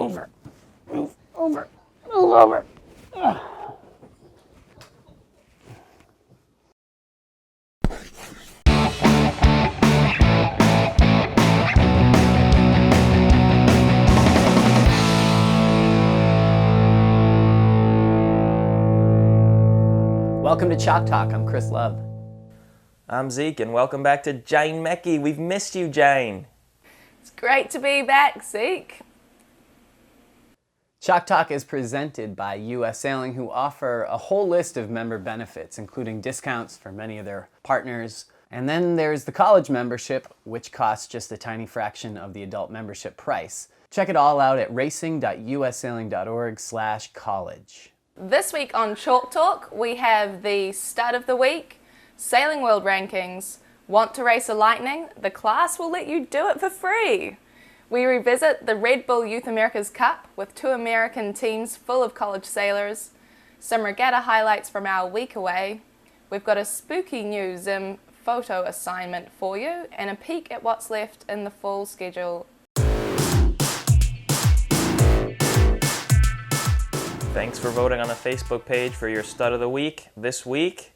over. Move over. Move over. Welcome to Chalk Talk. I'm Chris Love. I'm Zeke, and welcome back to Jane Meckie. We've missed you, Jane. It's great to be back, Zeke. Chalk Talk is presented by U.S. Sailing, who offer a whole list of member benefits, including discounts for many of their partners. And then there's the college membership, which costs just a tiny fraction of the adult membership price. Check it all out at racing.ussailing.org/college. This week on Chalk Talk, we have the stud of the week, Sailing World Rankings. Want to race a Lightning? The class will let you do it for free. We revisit the Red Bull Youth America's Cup with 2 American teams full of college sailors, some regatta highlights from our week away. We've got a spooky new Zim photo assignment for you and a peek at what's left in the fall schedule. Thanks for voting on the Facebook page for your stud of the week. This week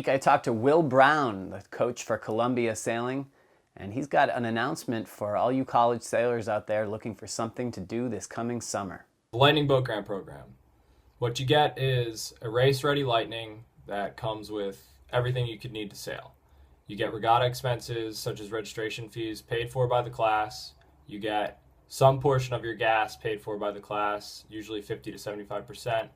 I talked to Will Brown, the coach for Columbia Sailing, and he's got an announcement for all you college sailors out there looking for something to do this coming summer. The Lightning Boat Grant Program. What you get is a race-ready Lightning that comes with everything you could need to sail. You get regatta expenses such as registration fees paid for by the class. You get some portion of your gas paid for by the class, usually 50 to 75%,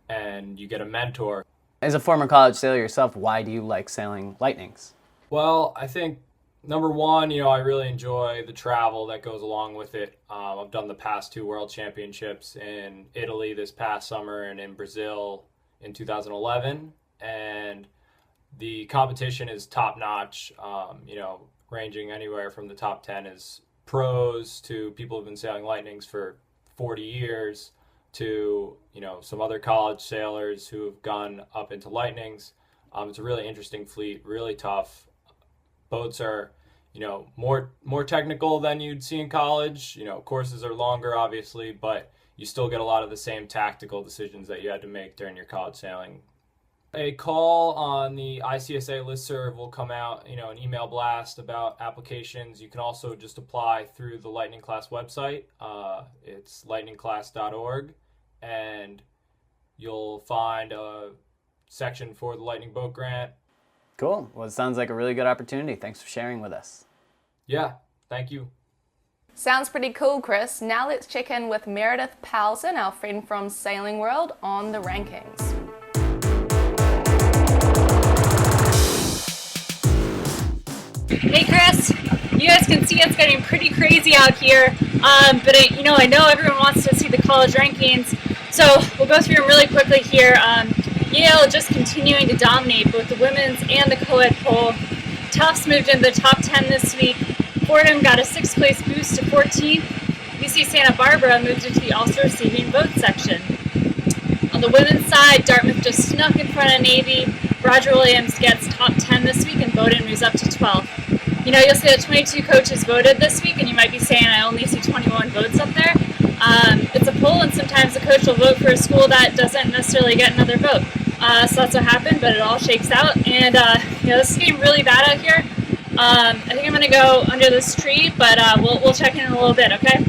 and you get a mentor. As a former college sailor yourself, why do you like sailing Lightnings? Well, I think number one, I really enjoy the travel that goes along with it. I've done the past 2 World Championships in Italy this past summer and in Brazil in 2011, and the competition is top-notch, ranging anywhere from the top 10 is pros to people who've been sailing Lightnings for 40 years to, some other college sailors who have gone up into Lightnings. It's a really interesting fleet, really tough. Boats are, more technical than you'd see in college. Courses are longer, obviously, but you still get a lot of the same tactical decisions that you had to make during your college sailing. A call on the ICSA listserv will come out, an email blast about applications. You can also just apply through the Lightning Class website. It's lightningclass.org, and you'll find a section for the Lightning Boat Grant. Cool. Well, it sounds like a really good opportunity. Thanks for sharing with us. Yeah, thank you. Sounds pretty cool, Chris. Now let's check in with Meredith Powelson, our friend from Sailing World, on the rankings. Hey Chris, you guys can see it's getting pretty crazy out here, but I know everyone wants to see the college rankings, so we'll go through them really quickly here. Yale just continuing to dominate both the women's and the co-ed poll. Tufts moved into the top 10 this week. Fordham got a 6th place boost to 14th. UC Santa Barbara moved into the also receiving vote section. On the women's side, Dartmouth just snuck in front of Navy. Roger Williams gets top 10 this week and Bowdoin moves up to 12th. You'll see that 22 coaches voted this week, and you might be saying, I only see 21 votes up there. It's a poll, and sometimes a coach will vote for a school that doesn't necessarily get another vote. So that's what happened, but it all shakes out. And, this is getting really bad out here. I think I'm going to go under this tree, but we'll check in a little bit, okay?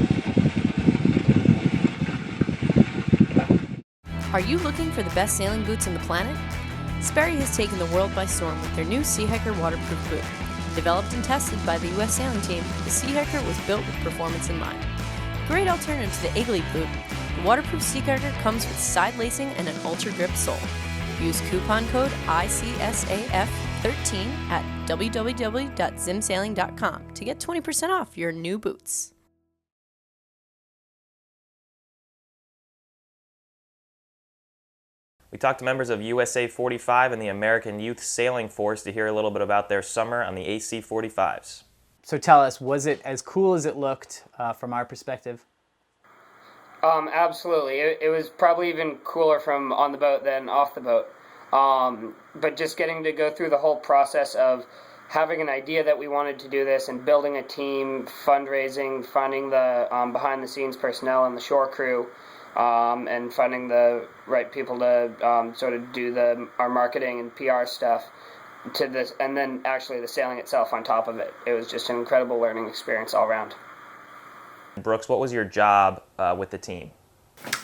Are you looking for the best sailing boots on the planet? Sperry has taken the world by storm with their new Sea Hiker waterproof boot. Developed and tested by the U.S. Sailing Team, the Sea Hiker was built with performance in mind. Great alternative to the Igley boot, the waterproof Sea Hiker comes with side lacing and an ultra grip sole. Use coupon code ICSAF13 at www.zimsailing.com to get 20% off your new boots. We talked to members of USA 45 and the American Youth Sailing Force to hear a little bit about their summer on the AC 45s. So tell us, was it as cool as it looked from our perspective? Absolutely. It was probably even cooler from on the boat than off the boat. But just getting to go through the whole process of having an idea that we wanted to do this and building a team, fundraising, finding the behind-the-scenes personnel and the shore crew, and finding the right people to sort of do our marketing and PR stuff to this, and then actually the sailing itself on top of it. It was just an incredible learning experience all around. Brooks, what was your job with the team?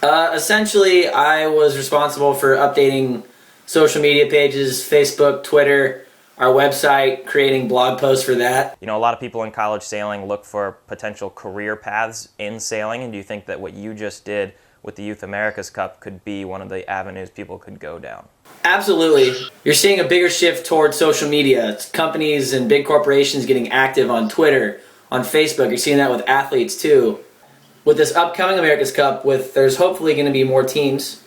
Essentially, I was responsible for updating social media pages, Facebook, Twitter, our website, creating blog posts for that. You know, a lot of people in college sailing look for potential career paths in sailing, and do you think that what you just did with the Youth America's Cup could be one of the avenues people could go down? Absolutely. You're seeing a bigger shift towards social media. It's companies and big corporations getting active on Twitter, on Facebook. You're seeing that with athletes too. With this upcoming America's Cup, there's hopefully going to be more teams.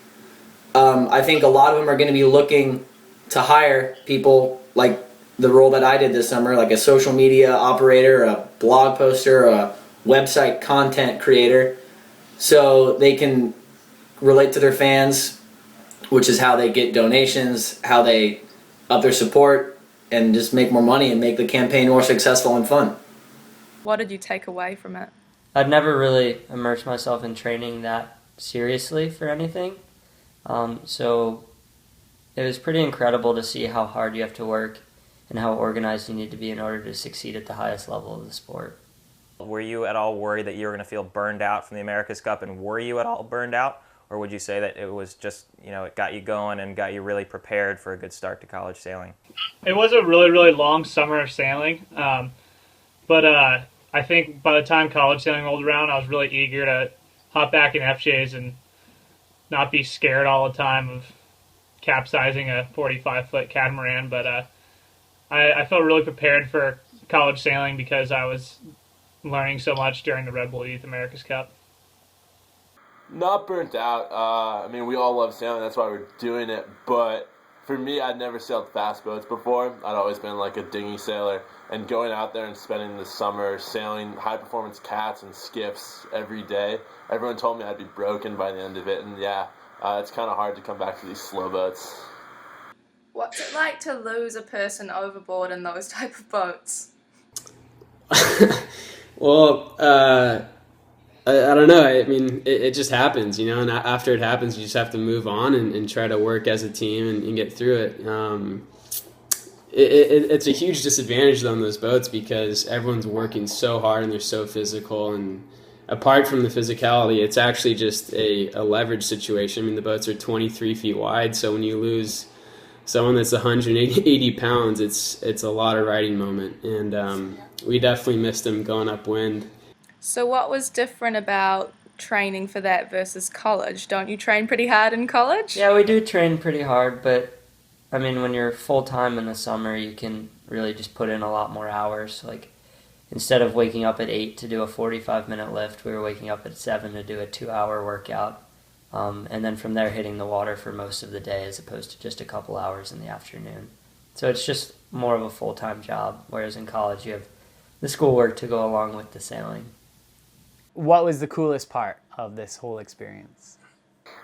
I think a lot of them are going to be looking to hire people like the role that I did this summer, like a social media operator, a blog poster, a website content creator, so they can relate to their fans, which is how they get donations, how they up their support, and just make more money and make the campaign more successful and fun. What did you take away from it? I'd never really immersed myself in training that seriously for anything. So it was pretty incredible to see how hard you have to work and how organized you need to be in order to succeed at the highest level of the sport. Were you at all worried that you were going to feel burned out from the America's Cup, and were you at all burned out? Or would you say that it was just, it got you going and got you really prepared for a good start to college sailing? It was a really, really long summer of sailing. But I think by the time college sailing rolled around, I was really eager to hop back in FJs and not be scared all the time of capsizing a 45-foot catamaran. But I felt really prepared for college sailing because I was learning so much during the Red Bull Youth America's Cup. Not burnt out. We all love sailing. That's why we're doing it. But for me, I'd never sailed fast boats before. I'd always been like a dinghy sailor. And going out there and spending the summer sailing high-performance cats and skiffs every day, everyone told me I'd be broken by the end of it. And it's kind of hard to come back to these slow boats. What's it like to lose a person overboard in those type of boats? Well, I don't know. It just happens, and after it happens, you just have to move on and try to work as a team and get through it. It's a huge disadvantage on those boats because everyone's working so hard and they're so physical. And apart from the physicality, it's actually just a leverage situation. The boats are 23 feet wide, so when you lose someone that's 180 pounds, it's a lot of riding moment. And we definitely missed them going upwind. So what was different about training for that versus college? Don't you train pretty hard in college? Yeah, we do train pretty hard, but when you're full-time in the summer, you can really just put in a lot more hours. Like, instead of waking up at 8 to do a 45-minute lift, we were waking up at 7 to do a 2-hour workout. And then from there hitting the water for most of the day as opposed to just a couple hours in the afternoon. So it's just more of a full-time job, whereas in college you have the schoolwork to go along with the sailing. What was the coolest part of this whole experience?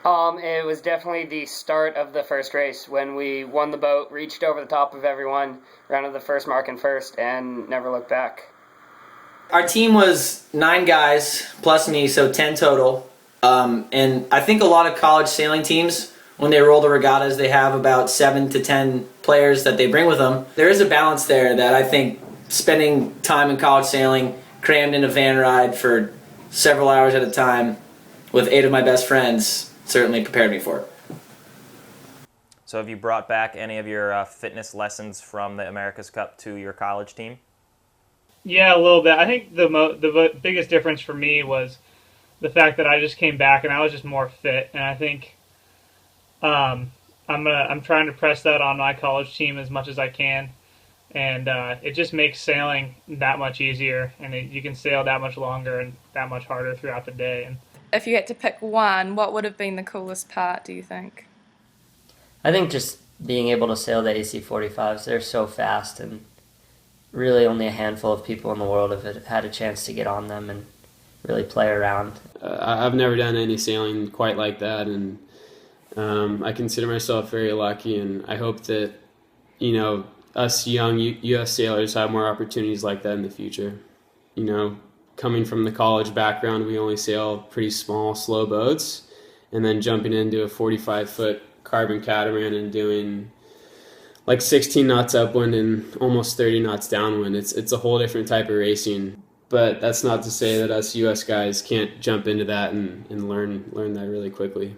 It was definitely the start of the first race when we won the boat, reached over the top of everyone, rounded the first mark in first, and never looked back. Our team was 9 guys plus me, so 10 total. And I think a lot of college sailing teams, when they roll the regattas, they have about 7 to 10 players that they bring with them. There is a balance there that I think spending time in college sailing, crammed in a van ride for several hours at a time with 8 of my best friends, certainly prepared me for it. So have you brought back any of your fitness lessons from the America's Cup to your college team? Yeah, a little bit. I think the biggest difference for me was the fact that I just came back and I was just more fit, and I think I'm trying to press that on my college team as much as I can, and it just makes sailing that much easier, and you can sail that much longer and that much harder throughout the day. And if you had to pick one, what would have been the coolest part, do you think? I think just being able to sail the AC-45s, they're so fast, and really only a handful of people in the world have had a chance to get on them and really play around. I've never done any sailing quite like that, and I consider myself very lucky, and I hope that, us young U.S. sailors have more opportunities like that in the future. You know, coming from the college background, we only sail pretty small, slow boats, and then jumping into a 45-foot carbon catamaran and doing like 16 knots upwind and almost 30 knots downwind. It's a whole different type of racing. But that's not to say that us U.S. guys can't jump into that and learn that really quickly.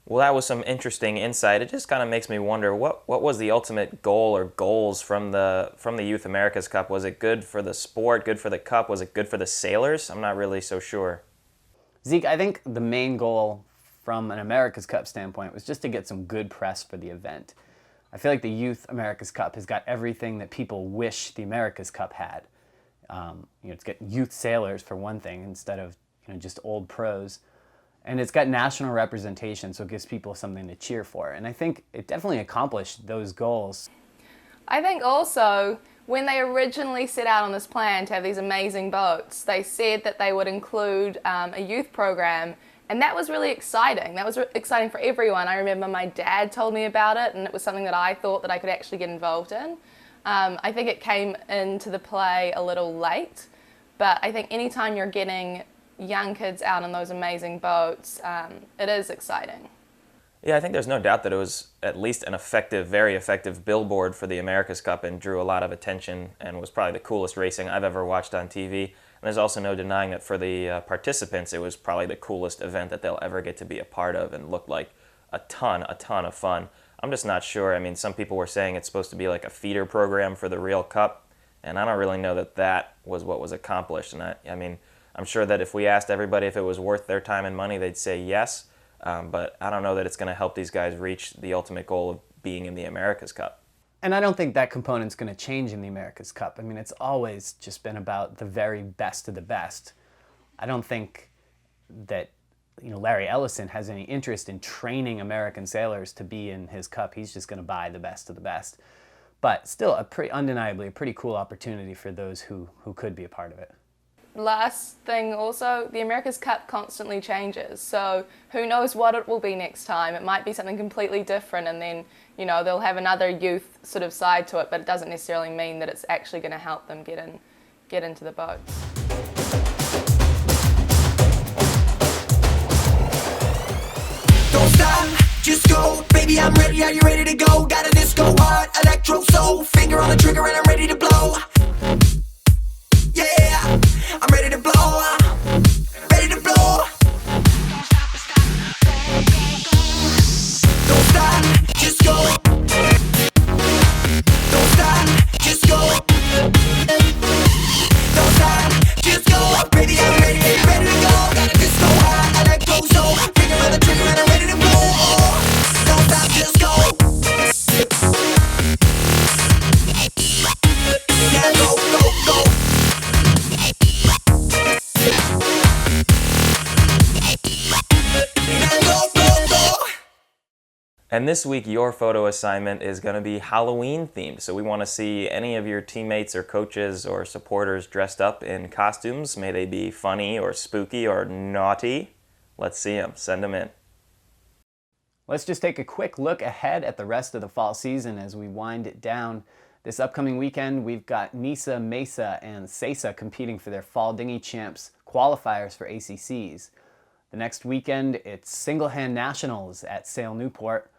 Well, that was some interesting insight. It just kind of makes me wonder what was the ultimate goal or goals from the Youth America's Cup? Was it good for the sport, good for the cup? Was it good for the sailors? I'm not really so sure. Zeke, I think the main goal from an America's Cup standpoint was just to get some good press for the event. I feel like the Youth America's Cup has got everything that people wish the America's Cup had. It's got youth sailors for one thing instead of just old pros. And it's got national representation, so it gives people something to cheer for. And I think it definitely accomplished those goals. I think also, when they originally set out on this plan to have these amazing boats, they said that they would include a youth program, and that was really exciting. That was exciting for everyone. I remember my dad told me about it, and it was something that I thought that I could actually get involved in. I think it came into the play a little late, but I think anytime you're getting young kids out on those amazing boats, it is exciting. Yeah, I think there's no doubt that it was at least an effective, very effective billboard for the America's Cup and drew a lot of attention and was probably the coolest racing I've ever watched on TV. And there's also no denying that for the participants, it was probably the coolest event that they'll ever get to be a part of and looked like a ton of fun. I'm just not sure. I mean, some people were saying it's supposed to be like a feeder program for the real cup, and I don't really know that that was what was accomplished. And I mean, I'm sure that if we asked everybody if it was worth their time and money, they'd say yes. But I don't know that it's going to help these guys reach the ultimate goal of being in the America's Cup. And I don't think that component's going to change in the America's Cup. I mean, it's always just been about the very best of the best. I don't think that Larry Ellison has any interest in training American sailors to be in his cup. He's just going to buy the best of the best. But still, undeniably a pretty cool opportunity for those who could be a part of it. Last thing also, the America's Cup constantly changes, so who knows what it will be next time. It might be something completely different, and then they'll have another youth sort of side to it, but it doesn't necessarily mean that it's actually going to help them get into the boats. Don't stop, just go, baby, I'm ready, are you ready to go? Got a disco heart, electro soul, finger on the trigger and I'm ready to blow. Yeah, I'm ready to blow, ready to blow. Don't stop, just go. Don't stop, just go. Don't stop, just go. Baby, I'm ready to go. Got a disco high, electro soul, finger on the trigger and I'm ready to blow. Don't stop, just go. Now go, go, go. And this week, your photo assignment is going to be Halloween themed. So we want to see any of your teammates or coaches or supporters dressed up in costumes. May they be funny or spooky or naughty. Let's see them. Send them in. Let's just take a quick look ahead at the rest of the fall season as we wind it down. This upcoming weekend, we've got Nisa, Mesa, and Sesa competing for their Fall Dinghy Champs qualifiers for ACCs. The next weekend, it's Single Hand Nationals at Sail Newport.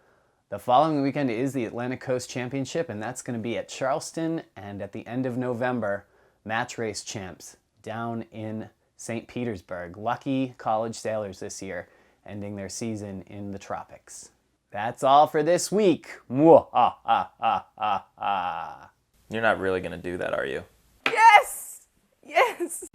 The following weekend is the Atlantic Coast Championship, and that's going to be at Charleston, and at the end of November, Match Race Champs down in St. Petersburg. Lucky college sailors this year, ending their season in the tropics. That's all for this week. You're not really going to do that, are you? Yes! Yes!